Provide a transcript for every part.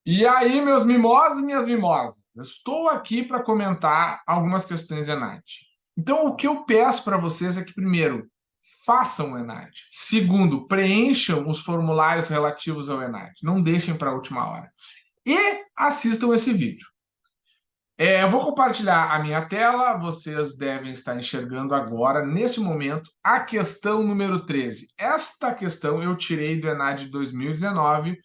E aí, meus mimosos e minhas mimosas, eu estou aqui para comentar algumas questões ENAD. Então, o que eu peço para vocês é que, primeiro, façam o ENAD. Segundo, preencham os formulários relativos ao ENAD. Não deixem para a última hora. E assistam esse vídeo. Eu vou compartilhar a minha tela, vocês devem estar enxergando agora, neste momento, a questão número 13. Esta questão eu tirei do ENAD de 2019.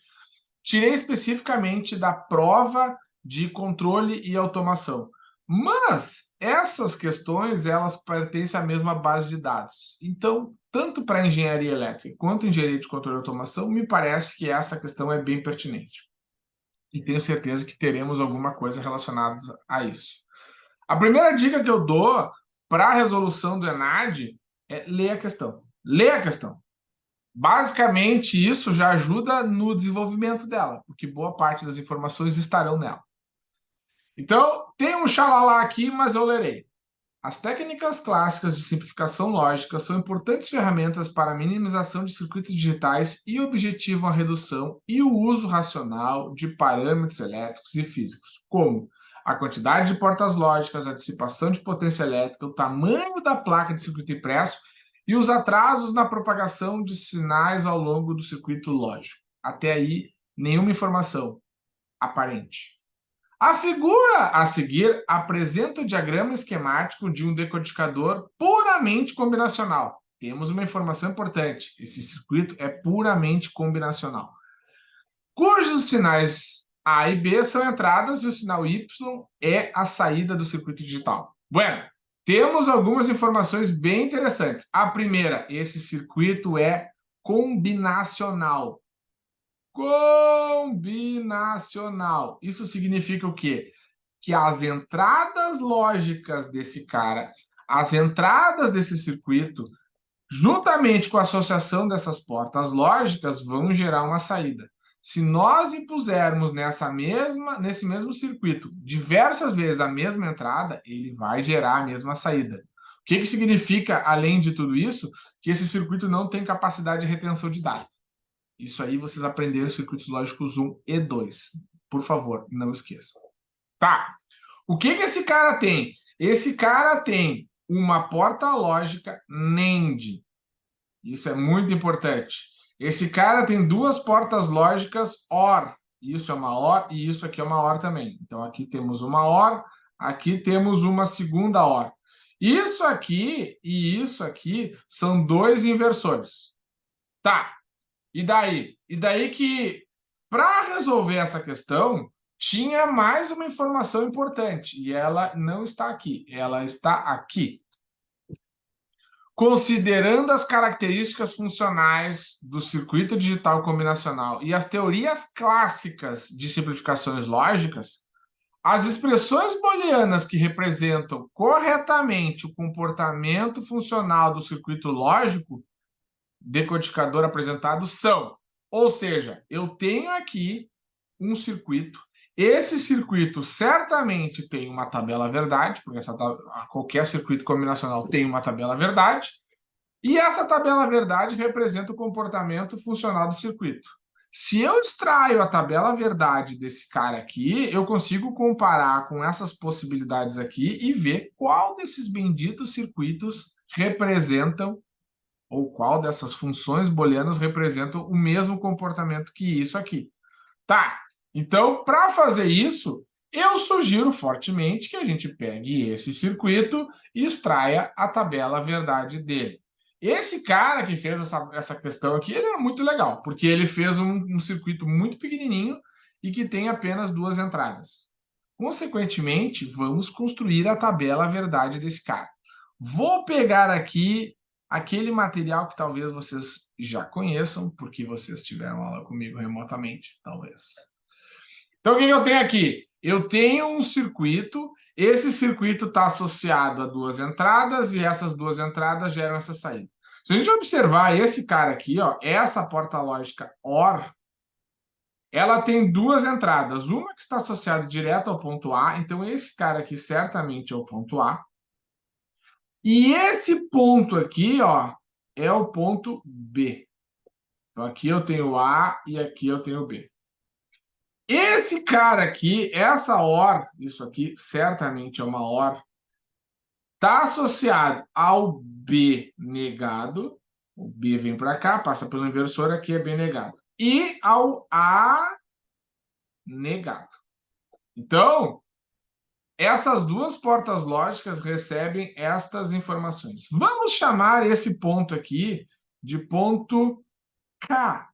Tirei especificamente da prova de controle e automação. Mas essas questões, elas pertencem à mesma base de dados. Então, tanto para engenharia elétrica quanto engenharia de controle e automação, me parece que essa questão é bem pertinente. E tenho certeza que teremos alguma coisa relacionada a isso. A primeira dica que eu dou para a resolução do ENAD é ler a questão. Lê a questão. Basicamente, isso já ajuda no desenvolvimento dela, porque boa parte das informações estarão nela. Então, tem um xalala aqui, mas eu lerei. As técnicas clássicas de simplificação lógica são importantes ferramentas para a minimização de circuitos digitais e objetivam a redução e o uso racional de parâmetros elétricos e físicos, como a quantidade de portas lógicas, a dissipação de potência elétrica, o tamanho da placa de circuito impresso e os atrasos na propagação de sinais ao longo do circuito lógico. Até aí, nenhuma informação aparente. A figura a seguir apresenta o diagrama esquemático de um decodificador puramente combinacional. Temos uma informação importante: esse circuito é puramente combinacional, cujos sinais A e B são entradas e o sinal Y é a saída do circuito digital. Bueno, temos algumas informações bem interessantes. A primeira, esse circuito é combinacional. Combinacional. Isso significa o quê? Que as entradas lógicas desse cara, as entradas desse circuito, juntamente com a associação dessas portas lógicas, vão gerar uma saída. Se nós impusermos nesse mesmo circuito diversas vezes a mesma entrada, ele vai gerar a mesma saída. O que significa, além de tudo isso, que esse circuito não tem capacidade de retenção de dados. Isso aí vocês aprenderam circuitos lógicos 1 e 2. Por favor, não esqueçam. Tá. O que esse cara tem? Esse cara tem uma porta lógica NAND. Isso é muito importante. Esse cara tem duas portas lógicas OR. Isso é uma OR e isso aqui é uma OR também. Então aqui temos uma OR, aqui temos uma segunda OR. Isso aqui e isso aqui são dois inversores. Tá. E daí? E daí que, para resolver essa questão, tinha mais uma informação importante, e ela não está aqui, ela está aqui. Considerando as características funcionais do circuito digital combinacional e as teorias clássicas de simplificações lógicas, as expressões booleanas que representam corretamente o comportamento funcional do circuito lógico decodificador apresentado são, ou seja, eu tenho aqui um circuito, esse circuito certamente tem uma tabela verdade, porque qualquer circuito combinacional tem uma tabela verdade, e essa tabela verdade representa o comportamento funcional do circuito. Se eu extraio a tabela verdade desse cara aqui, eu consigo comparar com essas possibilidades aqui e ver qual desses benditos circuitos representam ou qual dessas funções booleanas representam o mesmo comportamento que isso aqui. Tá, então, para fazer isso, eu sugiro fortemente que a gente pegue esse circuito e extraia a tabela verdade dele. Esse cara que fez essa questão aqui, ele é muito legal, porque ele fez um circuito muito pequenininho e que tem apenas duas entradas. Consequentemente, vamos construir a tabela verdade desse cara. Vou pegar aqui aquele material que talvez vocês já conheçam, porque vocês tiveram aula comigo remotamente, talvez. Então, o que eu tenho aqui? Eu tenho um circuito, esse circuito está associado a duas entradas e essas duas entradas geram essa saída. Se a gente observar esse cara aqui, ó, essa porta lógica OR, ela tem duas entradas, uma que está associada direto ao ponto A, então esse cara aqui certamente é o ponto A, e esse ponto aqui, ó, é o ponto B. Então aqui eu tenho A e aqui eu tenho B. Esse cara aqui, essa OR, isso aqui certamente é uma OR, está associado ao B negado, o B vem para cá, passa pelo inversor, aqui é B negado, e ao A negado. Então, essas duas portas lógicas recebem estas informações. Vamos chamar esse ponto aqui de ponto K.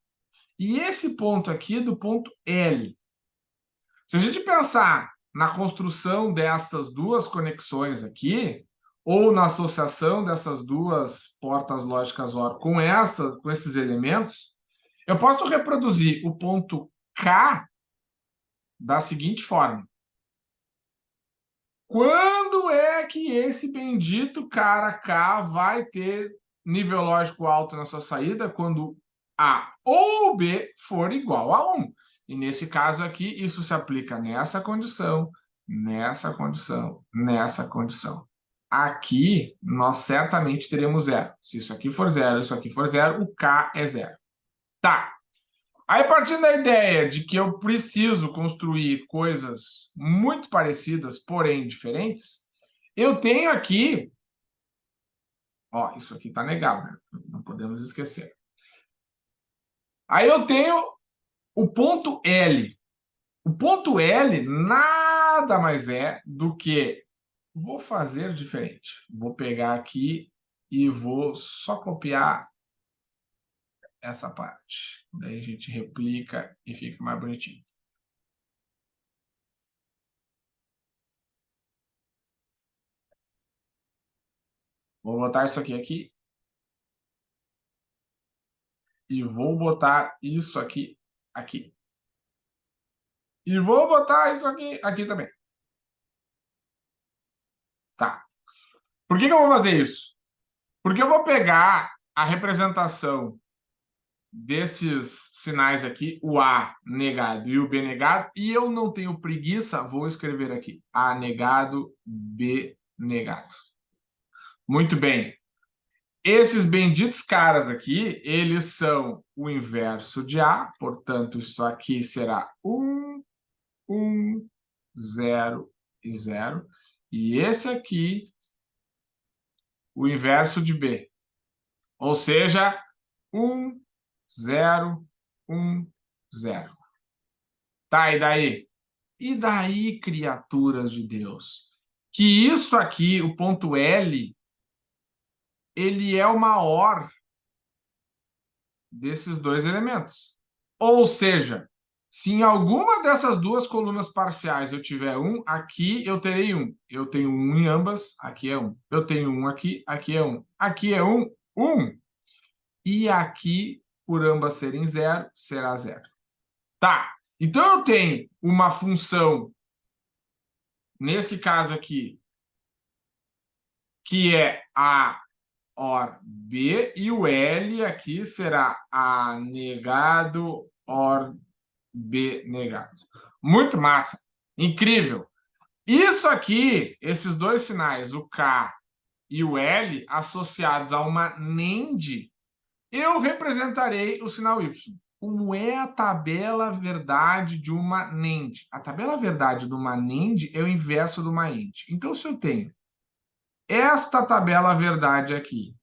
E esse ponto aqui do ponto L. Se a gente pensar na construção destas duas conexões aqui, ou na associação dessas duas portas lógicas OR com esses elementos, eu posso reproduzir o ponto K da seguinte forma. Quando é que esse bendito cara K vai ter nível lógico alto na sua saída? Quando A ou B for igual a 1. E nesse caso aqui, isso se aplica nessa condição, nessa condição, nessa condição. Aqui, nós certamente teremos zero. Se isso aqui for zero, isso aqui for zero, o K é zero. Tá. Aí, partindo da ideia de que eu preciso construir coisas muito parecidas, porém diferentes, eu tenho aqui... Ó, isso aqui está negado, né? Não podemos esquecer. Aí eu tenho o ponto L. O ponto L nada mais é do que... Vou fazer diferente. Vou pegar aqui e vou só copiar essa parte. Daí a gente replica e fica mais bonitinho. Vou botar isso aqui. E vou botar isso aqui. E vou botar isso aqui também. Tá. Por que eu vou fazer isso? Porque eu vou pegar a representação desses sinais aqui, o A negado e o B negado, e eu não tenho preguiça, vou escrever aqui, A negado, B negado. Muito bem. Esses benditos caras aqui, eles são o inverso de A, portanto, isso aqui será 1, 0 e 0. E esse aqui, o inverso de B. Ou seja, 1, 0, 1, 0. Tá, e daí? E daí, criaturas de Deus? Que isso aqui, o ponto L, ele é o maior desses dois elementos. Ou seja, se em alguma dessas duas colunas parciais eu tiver 1, aqui eu terei 1. Eu tenho 1 em ambas, aqui é 1. Eu tenho 1 aqui é 1. Aqui é 1, 1. E aqui, por ambas serem 0, será 0. Tá, então eu tenho uma função, nesse caso aqui, que é A OR B, e o L aqui será A negado OR B negado. Muito massa, incrível. Isso aqui, esses dois sinais, o K e o L, associados a uma NAND, eu representarei o sinal Y. Como é a tabela verdade de uma NAND? A tabela verdade de uma NAND é o inverso de uma AND. Então, se eu tenho esta tabela verdade aqui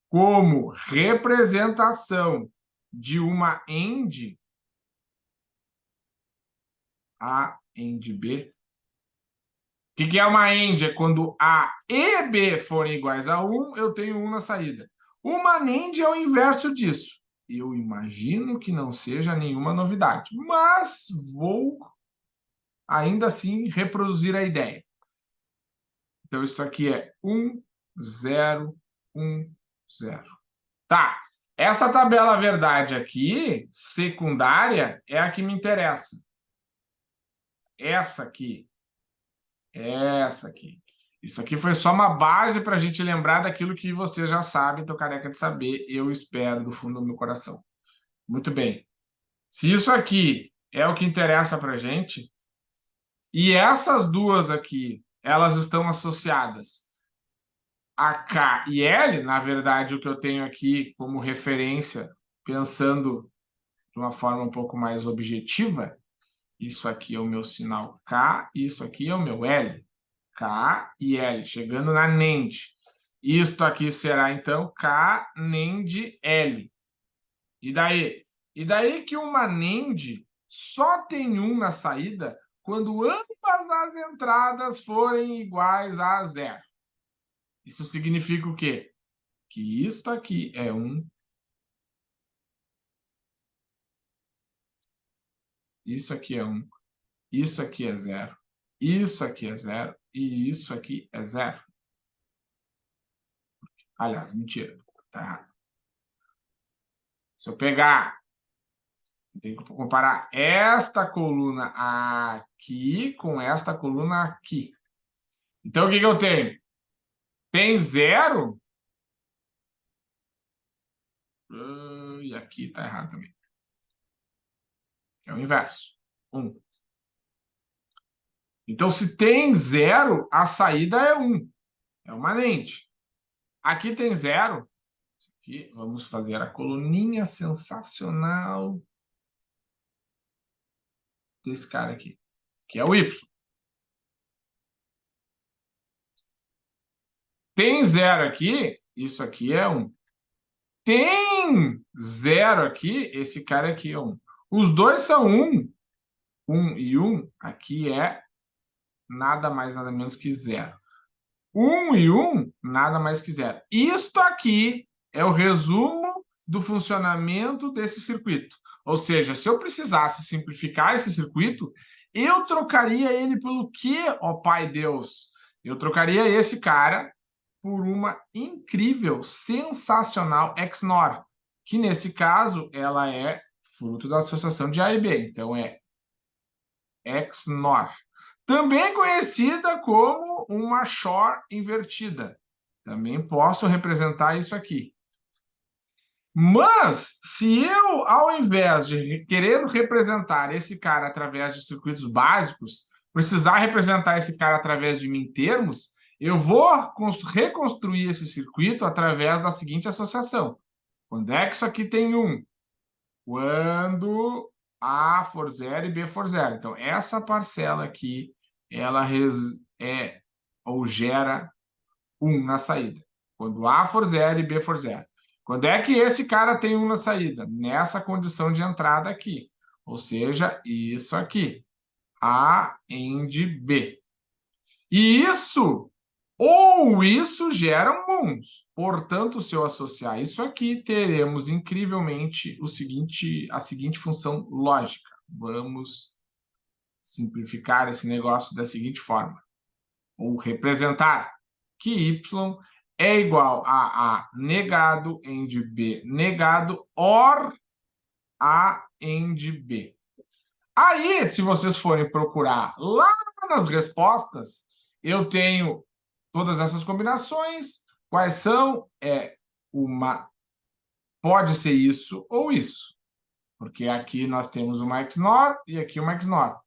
como representação de uma AND, A AND B. O que é uma AND? É quando A e B forem iguais a 1, eu tenho 1 na saída. Uma NAND é o inverso disso. Eu imagino que não seja nenhuma novidade, mas vou ainda assim reproduzir a ideia. Então, isso aqui é 1, 0, 1, 0. Tá. Essa tabela verdade aqui, secundária, é a que me interessa. Essa aqui. Essa aqui. Isso aqui foi só uma base para a gente lembrar daquilo que você já sabe, estou careca de saber, eu espero do fundo do meu coração. Muito bem. Se isso aqui é o que interessa para a gente, e essas duas aqui, elas estão associadas a K e L, na verdade, o que eu tenho aqui como referência, pensando de uma forma um pouco mais objetiva, Isso aqui é o meu sinal K, isso aqui é o meu L. K e L, chegando na NAND. Isto aqui será, então, K NAND L. E daí? E daí que uma NAND só tem um na saída quando ambas as entradas forem iguais a zero. Isso significa o quê? Que isto aqui é 1, isso aqui é 1, isso aqui é 0, isso aqui é 0 e isso aqui é 0. Aliás, mentira, tá errado. Se eu pegar, eu tenho que comparar esta coluna aqui com esta coluna aqui. Então, o que eu tenho? Tem 0? E aqui tá errado também. É o inverso. 1. Então, se tem 0, a saída é 1. É uma lente. Aqui tem 0. Aqui, vamos fazer a coluninha sensacional desse cara aqui, que é o Y. Tem 0 aqui, isso aqui é 1. Tem 0 aqui, esse cara aqui é 1. Os dois são 1. 1 e 1, aqui é nada mais, nada menos que 0. 1 e 1, nada mais que 0. Isto aqui é o resumo do funcionamento desse circuito. Ou seja, se eu precisasse simplificar esse circuito, eu trocaria ele pelo quê, ó Pai Deus? Eu trocaria esse cara por uma incrível, sensacional XNOR, que nesse caso ela é fruto da associação de A e B. Então é XNOR. Também conhecida como uma XOR invertida. Também posso representar isso aqui. Mas, se eu, ao invés de querer representar esse cara através de circuitos básicos, precisar representar esse cara através de mintermos, eu vou reconstruir esse circuito através da seguinte associação. Quando é que isso aqui tem 1? Quando A for 0 e B for 0. Então, essa parcela aqui, ela é ou gera 1 na saída. Quando A for 0 e B for 0. Quando é que esse cara tem 1 na saída? Nessa condição de entrada aqui. Ou seja, isso aqui. A AND B. E isso gera moons. Portanto, se eu associar isso aqui, teremos incrivelmente a seguinte função lógica. Vamos simplificar esse negócio da seguinte forma. Ou representar que y é igual a A negado AND B negado OR A AND B. Aí, se vocês forem procurar lá nas respostas, eu tenho todas essas combinações. Quais são? Pode ser isso ou isso. Porque aqui nós temos uma XNOR e aqui uma XNOR.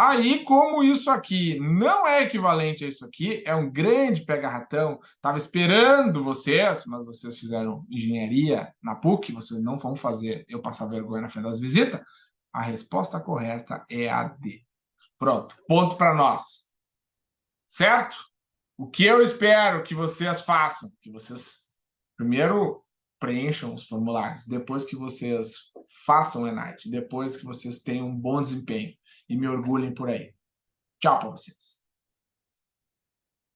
Aí, como isso aqui não é equivalente a isso aqui, é um grande pega-ratão. Estava esperando vocês, mas vocês fizeram engenharia na PUC, vocês não vão fazer eu passar vergonha na frente das visitas. A resposta correta é a D. Pronto, ponto para nós. Certo? O que eu espero que vocês façam? Que vocês primeiro preencham os formulários, depois que vocês façam o ENAD, depois que vocês tenham um bom desempenho e me orgulhem por aí. Tchau para vocês.